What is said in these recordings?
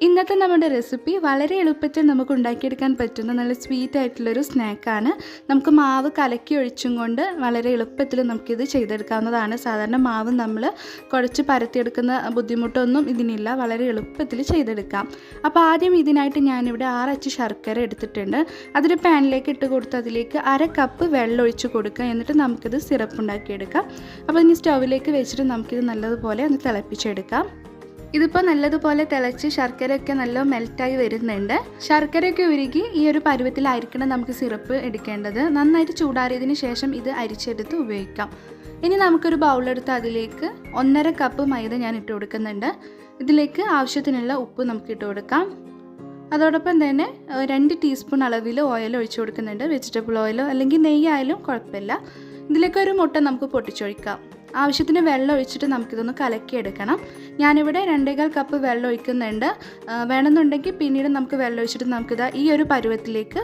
ഇന്നത്തെ നമ്മുടെ റെസിപ്പി വളരെ എളുപ്പത്തിൽ നമുക്ക് ഉണ്ടാക്കിയെടുക്കാൻ പറ്റുന്ന നല്ല സ്വീറ്റ് ആയിട്ടുള്ളൊരു സ്നാക്കാണ്. നമുക്ക് മാവ് കലക്കി ഒഴിച്ചും കൊണ്ട് വളരെ എളുപ്പത്തിൽ നമുക്കിത് ചെയ്തെടുക്കാവുന്നതാണ്. സാധാരണ മാവ് നമ്മൾ കുഴച്ച് പരത്തിയെടുക്കുന്ന ബുദ്ധിമുട്ടൊന്നും ഇതിനില്ല, വളരെ എളുപ്പത്തിൽ ചെയ്തെടുക്കാം. അപ്പോൾ ആദ്യം ഇതിനായിട്ട് ഞാനിവിടെ 6 അച്ച് ശർക്കര എടുത്തിട്ടുണ്ട്. അതൊരു പാനിലേക്ക് ഇട്ട് കൊടുത്ത് അതിലേക്ക് 1/2 കപ്പ് വെള്ളം ഒഴിച്ച് കൊടുക്കുക. എന്നിട്ട് നമുക്കിത് സിറപ്പ് ഉണ്ടാക്കിയെടുക്കാം. അപ്പോൾ ഇനി സ്റ്റൗവിലേക്ക് വെച്ചിട്ട് നമുക്കിത് നല്ലതുപോലെ ഒന്ന് തിളപ്പിച്ചെടുക്കാം. ഇതിപ്പോൾ നല്ലതുപോലെ തിളച്ച് ശർക്കരയൊക്കെ നല്ല മെൽറ്റായി വരുന്നുണ്ട്. ശർക്കരയൊക്കെ ഉരുകി ഈ ഒരു പരുവത്തിലായിരിക്കണം നമുക്ക് സിറപ്പ് എടുക്കേണ്ടത്. നന്നായിട്ട് ചൂടാറിയതിന് ശേഷം ഇത് അരിച്ചെടുത്ത് ഉപയോഗിക്കാം. ഇനി നമുക്കൊരു ബൗളെടുത്ത് അതിലേക്ക് 1.5 കപ്പ് മൈദ ഞാൻ ഇട്ട് കൊടുക്കുന്നുണ്ട്. ഇതിലേക്ക് ആവശ്യത്തിനുള്ള ഉപ്പ് നമുക്ക് ഇട്ട് കൊടുക്കാം. അതോടൊപ്പം തന്നെ 2 ടീസ്പൂൺ അളവിൽ ഓയിൽ ഒഴിച്ചു കൊടുക്കുന്നുണ്ട്. വെജിറ്റബിൾ ഓയിലോ അല്ലെങ്കിൽ നെയ്യായാലും കുഴപ്പമില്ല. ഇതിലേക്ക് ഒരു മുട്ട നമുക്ക് പൊട്ടിച്ചൊഴിക്കാം. ആവശ്യത്തിന് വെള്ളം ഒഴിച്ചിട്ട് നമുക്കിതൊന്ന് കലക്കിയെടുക്കണം. ഞാനിവിടെ 2.25 കപ്പ് വെള്ളം ഒഴിക്കുന്നുണ്ട്. വേണമെന്നുണ്ടെങ്കിൽ പിന്നീട് നമുക്ക് വെള്ളം ഒഴിച്ചിട്ട് നമുക്കിത് ഈ ഒരു പരുവത്തിലേക്ക്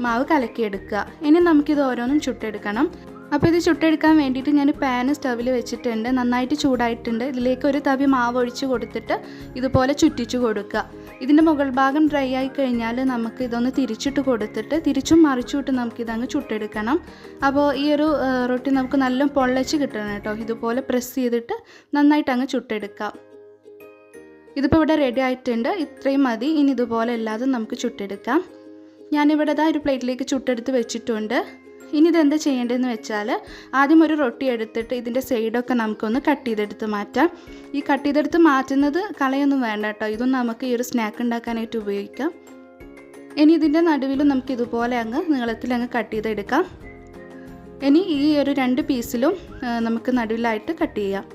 മാവ് കലക്കിയെടുക്കുക. ഇനി നമുക്കിത് ഓരോന്നും ചുട്ടെടുക്കണം. അപ്പോൾ ഇത് ചുട്ടെടുക്കാൻ വേണ്ടിയിട്ട് ഞാൻ പാന് സ്റ്റവിൽ വെച്ചിട്ടുണ്ട്. നന്നായിട്ട് ചൂടായിട്ടുണ്ട്. ഇതിലേക്ക് ഒരു തവി മാവ് ഒഴിച്ച് കൊടുത്തിട്ട് ഇതുപോലെ ചുറ്റിച്ചു കൊടുക്കുക. ഇതിൻ്റെ മുകൾ ഭാഗം ഡ്രൈ ആയി കഴിഞ്ഞാൽ നമുക്ക് ഇതൊന്ന് തിരിച്ചിട്ട് കൊടുത്തിട്ട് തിരിച്ചും മറിച്ചുവിട്ട് നമുക്കിതങ്ങ് ചുട്ടെടുക്കണം. അപ്പോൾ ഈ ഒരു റൊട്ടി നമുക്ക് നല്ല പൊള്ളച്ച് കിട്ടണം കേട്ടോ. ഇതുപോലെ പ്രസ് ചെയ്തിട്ട് നന്നായിട്ട് അങ്ങ് ചുട്ടെടുക്കാം. ഇതിപ്പോൾ ഇവിടെ റെഡി ആയിട്ടുണ്ട്. ഇത്രയും മതി. ഇനി ഇതുപോലെ അല്ലാതെ നമുക്ക് ചുട്ടെടുക്കാം. ഞാനിവിടെ ഒരു പ്ലേറ്റിലേക്ക് ചുട്ടെടുത്ത് വെച്ചിട്ടുണ്ട്. ഇനി ഇതെന്താ ചെയ്യേണ്ടതെന്ന് വെച്ചാൽ ആദ്യം ഒരു റൊട്ടി എടുത്തിട്ട് ഇതിൻ്റെ സൈഡൊക്കെ നമുക്കൊന്ന് കട്ട് ചെയ്തെടുത്ത് മാറ്റാം. ഈ കട്ട് ചെയ്തെടുത്ത് മാറ്റുന്നത് കളയൊന്നും വേണ്ട കേട്ടോ. ഇതും നമുക്ക് ഈ ഒരു സ്നാക്ക് ഉണ്ടാക്കാനായിട്ട് ഉപയോഗിക്കാം. ഇനി ഇതിൻ്റെ നടുവിലും നമുക്ക് ഇതുപോലെ അങ്ങ് നീളത്തിൽ അങ്ങ് കട്ട് ചെയ്തെടുക്കാം. ഇനി ഈ ഒരു 2 പീസിലും നമുക്ക് നടുവിലായിട്ട് കട്ട് ചെയ്യാം.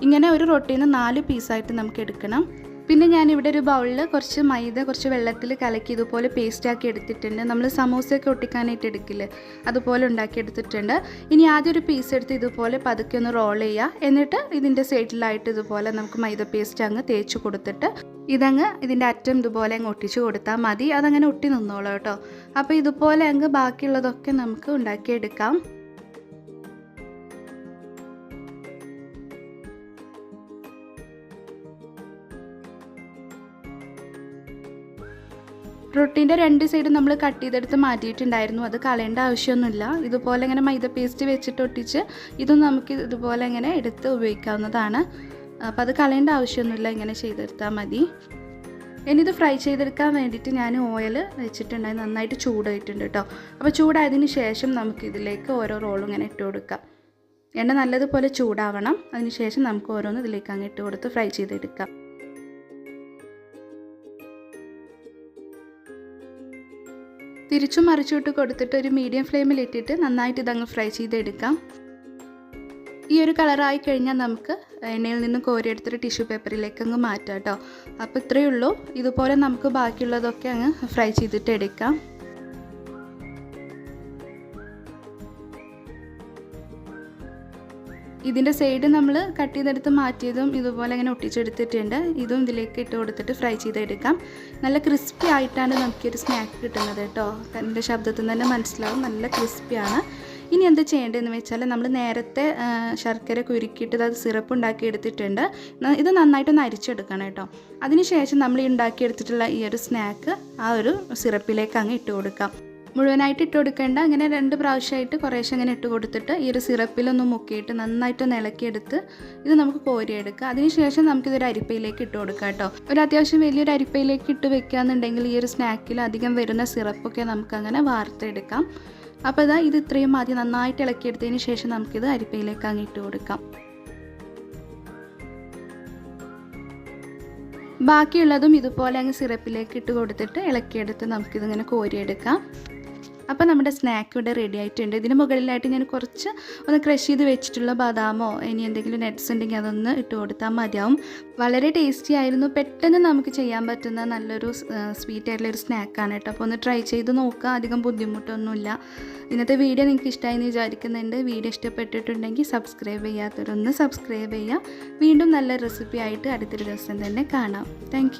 ഇങ്ങനെ ഒരു റൊട്ടീന്ന് 4 പീസായിട്ട് നമുക്ക് എടുക്കണം. പിന്നെ ഞാനിവിടെ ഒരു ബൗളിൽ കുറച്ച് മൈദ കുറച്ച് വെള്ളത്തിൽ കലക്കി ഇതുപോലെ പേസ്റ്റാക്കി എടുത്തിട്ടുണ്ട്. നമ്മൾ സമൂസയൊക്കെ ഒട്ടിക്കാനായിട്ട് എടുക്കില്ലേ, അതുപോലെ ഉണ്ടാക്കിയെടുത്തിട്ടുണ്ട്. ഇനി ആദ്യം ഒരു പീസ് എടുത്ത് ഇതുപോലെ പതുക്കെ ഒന്ന് റോൾ ചെയ്യുക. എന്നിട്ട് ഇതിൻ്റെ സൈഡിലായിട്ട് ഇതുപോലെ നമുക്ക് മൈദ പേസ്റ്റ് അങ്ങ് തേച്ച് കൊടുത്തിട്ട് ഇതിൻ്റെ അറ്റം ഇതുപോലെ അങ്ങ് ഒട്ടിച്ച് കൊടുത്താൽ മതി. അതങ്ങനെ ഒട്ടി നിന്നോളൂ കേട്ടോ. അപ്പോൾ ഇതുപോലെ അങ്ങ് ബാക്കിയുള്ളതൊക്കെ നമുക്ക് ഉണ്ടാക്കിയെടുക്കാം. റൊട്ടീൻ്റെ 2 സൈഡും നമ്മൾ കട്ട് ചെയ്തെടുത്ത് മാറ്റിയിട്ടുണ്ടായിരുന്നു. അത് കളയേണ്ട ആവശ്യമൊന്നുമില്ല. ഇതുപോലെ ഇങ്ങനെ മൈദ പേസ്റ്റ് വെച്ചിട്ട് ഒട്ടിച്ച് ഇതും നമുക്ക് ഇതുപോലെ ഇങ്ങനെ എടുത്ത് ഉപയോഗിക്കാവുന്നതാണ്. അപ്പോൾ അത് കളയേണ്ട ആവശ്യമൊന്നുമില്ല. ഇങ്ങനെ ചെയ്തെടുത്താൽ മതി. ഇനി ഇത് ഫ്രൈ ചെയ്തെടുക്കാൻ വേണ്ടിയിട്ട് ഞാൻ ഓയിൽ വെച്ചിട്ടുണ്ടായി. നന്നായിട്ട് ചൂടായിട്ടുണ്ട് കേട്ടോ. അപ്പോൾ ചൂടായതിന് ശേഷം നമുക്കിതിലേക്ക് ഓരോ റോളും ഇങ്ങനെ ഇട്ട് കൊടുക്കാം. എണ്ണ നല്ലതുപോലെ ചൂടാവണം. അതിന് ശേഷം നമുക്ക് ഓരോന്ന് ഇതിലേക്ക് അങ്ങ് ഇട്ട് കൊടുത്ത് ഫ്രൈ ചെയ്തെടുക്കാം. തിരിച്ചും മറിച്ചിട്ട് കൊടുത്തിട്ട് ഒരു മീഡിയം ഫ്ലെയിമിൽ ഇട്ടിട്ട് നന്നായിട്ട് ഇതങ്ങ് ഫ്രൈ ചെയ്തെടുക്കാം. ഈ ഒരു കളറായി കഴിഞ്ഞാൽ നമുക്ക് എണ്ണയിൽ നിന്ന് കോരിയെടുത്തിട്ട് ടിഷ്യൂ പേപ്പറിലേക്ക് അങ്ങ് മാറ്റാം കേട്ടോ. അപ്പോൾ ഇത്രയേ ഉള്ളൂ. ഇതുപോലെ നമുക്ക് ബാക്കിയുള്ളതൊക്കെ അങ്ങ് ഫ്രൈ ചെയ്തിട്ട് എടുക്കാം. ഇതിൻ്റെ സൈഡ് നമ്മൾ കട്ട് ചെയ്തെടുത്ത് മാറ്റിയതും ഇതുപോലെ അങ്ങനെ ഒട്ടിച്ചെടുത്തിട്ടുണ്ട്. ഇതും ഇതിലേക്ക് ഇട്ട് കൊടുത്തിട്ട് ഫ്രൈ ചെയ്തെടുക്കാം. നല്ല ക്രിസ്പി ആയിട്ടാണ് നമുക്കൊരു സ്നാക്ക് കിട്ടുന്നത് കേട്ടോ. എൻ്റെ ശബ്ദത്തിൽ തന്നെ മനസ്സിലാവും, നല്ല ക്രിസ്പിയാണ്. ഇനി എന്താ ചെയ്യേണ്ടതെന്ന് വെച്ചാൽ നമ്മൾ നേരത്തെ ശർക്കര ഉരുക്കിയിട്ട് അത് സിറപ്പ് ഉണ്ടാക്കി എടുത്തിട്ടുണ്ട്. ഇത് നന്നായിട്ടൊന്ന് അരിച്ചെടുക്കണം കേട്ടോ. അതിനുശേഷം നമ്മൾ ഈ ഉണ്ടാക്കിയെടുത്തിട്ടുള്ള ഈ ഒരു സ്നാക്ക് ആ ഒരു സിറപ്പിലേക്ക് അങ്ങ് ഇട്ട് കൊടുക്കാം. മുഴുവനായിട്ട് ഇട്ട് കൊടുക്കേണ്ട. അങ്ങനെ 2 പ്രാവശ്യമായിട്ട് കുറേശ്ശെ അങ്ങനെ ഇട്ട് കൊടുത്തിട്ട് ഈ ഒരു സിറപ്പിലൊന്ന് മുക്കിയിട്ട് നന്നായിട്ടൊന്ന് ഇളക്കിയെടുത്ത് ഇത് നമുക്ക് കോരിയെടുക്കുക. അതിനുശേഷം നമുക്കിതൊരു അരിപ്പയിലേക്ക് ഇട്ട് കൊടുക്കാം കേട്ടോ. ഒരു അത്യാവശ്യം വലിയൊരു അരിപ്പയിലേക്ക് ഇട്ട് വെക്കുകയെന്നുണ്ടെങ്കിൽ ഈ ഒരു സ്നാക്കിൽ അധികം വരുന്ന സിറപ്പൊക്കെ നമുക്കങ്ങനെ വാർത്തെടുക്കാം. അപ്പോൾ ഇത് ഇത്രയും ആദ്യം നന്നായിട്ട് ഇളക്കിയെടുത്തതിന് ശേഷം നമുക്കിത് അരിപ്പയിലേക്ക് അങ്ങ് ഇട്ട് കൊടുക്കാം. ബാക്കിയുള്ളതും ഇതുപോലെ അങ്ങ് സിറപ്പിലേക്ക് ഇട്ട് കൊടുത്തിട്ട് ഇളക്കിയെടുത്ത് നമുക്കിതിങ്ങനെ കോരിയെടുക്കാം. അപ്പോൾ നമ്മുടെ സ്നാക്ക് ഇവിടെ റെഡി ആയിട്ടുണ്ട്. ഇതിന് മുകളിലായിട്ട് ഞാൻ കുറച്ച് ഒന്ന് ക്രഷ് ചെയ്ത് വെച്ചിട്ടുള്ള ബദാമോ ഇനി എന്തെങ്കിലും നട്ട്സ് ഉണ്ടെങ്കിൽ അതൊന്ന് ഇട്ട് കൊടുത്താൽ മതിയാവും. വളരെ ടേസ്റ്റി ആയിരുന്നു. പെട്ടെന്ന് നമുക്ക് ചെയ്യാൻ പറ്റുന്ന നല്ലൊരു സ്വീറ്റ് ആയിട്ടുള്ളൊരു സ്നാക്കാണ് കേട്ടോ. അപ്പോൾ ഒന്ന് ട്രൈ ചെയ്ത് നോക്കുക. അധികം ബുദ്ധിമുട്ടൊന്നുമില്ല. ഇന്നത്തെ വീഡിയോ നിങ്ങൾക്ക് ഇഷ്ടമായി എന്ന് വിചാരിക്കുന്നുണ്ട്. വീഡിയോ ഇഷ്ടപ്പെട്ടിട്ടുണ്ടെങ്കിൽ സബ്സ്ക്രൈബ് ചെയ്യാത്തവരൊന്ന് സബ്സ്ക്രൈബ് ചെയ്യുക. വീണ്ടും നല്ല റെസിപ്പി ആയിട്ട് അടുത്തൊരു ദിവസം തന്നെ കാണാം. താങ്ക്